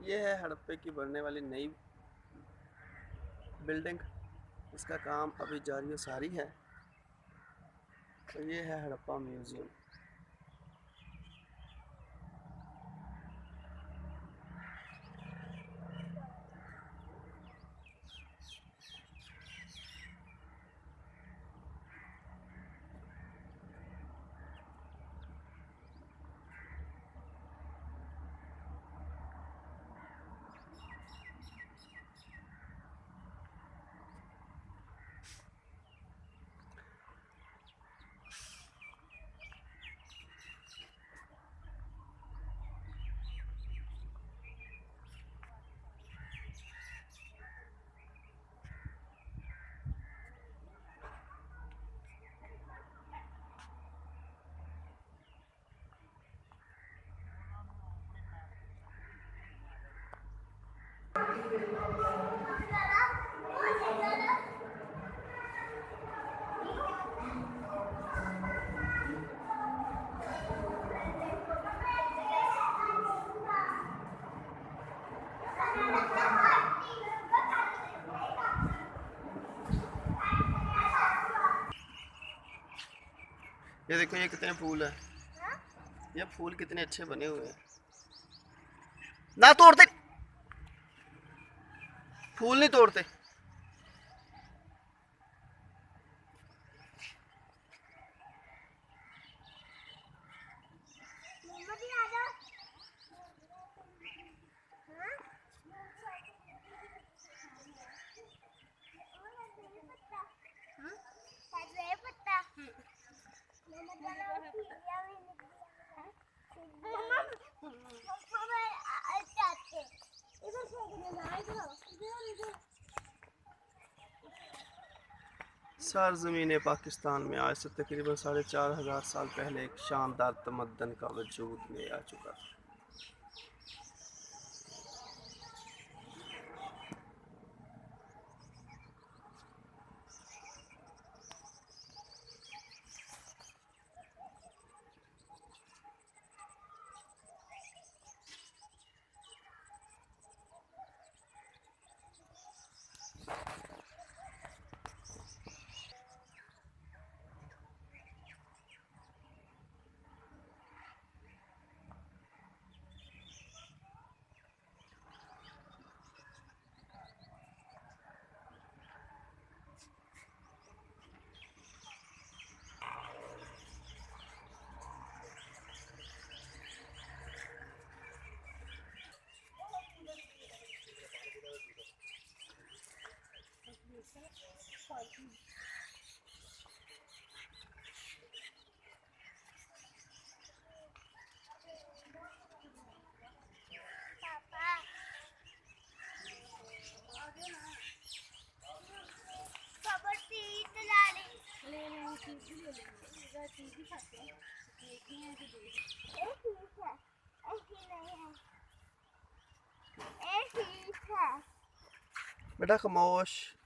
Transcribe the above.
ये है हड़प्पे की बनने वाली नई बिल्डिंग। इसका काम अभी जारी सारी है। तो ये है हड़प्पा म्यूज़ियम। ये देखो ये कितने फूल है। ये फूल कितने अच्छे बने हुए हैं। ना तोड़ते, फूल नहीं तोड़ते। सरज़मीन पाकिस्तान में आज से तकरीबन 4500 साल पहले एक शानदार तमद्दन का वजूद में आ चुका था। बेटा खामोश।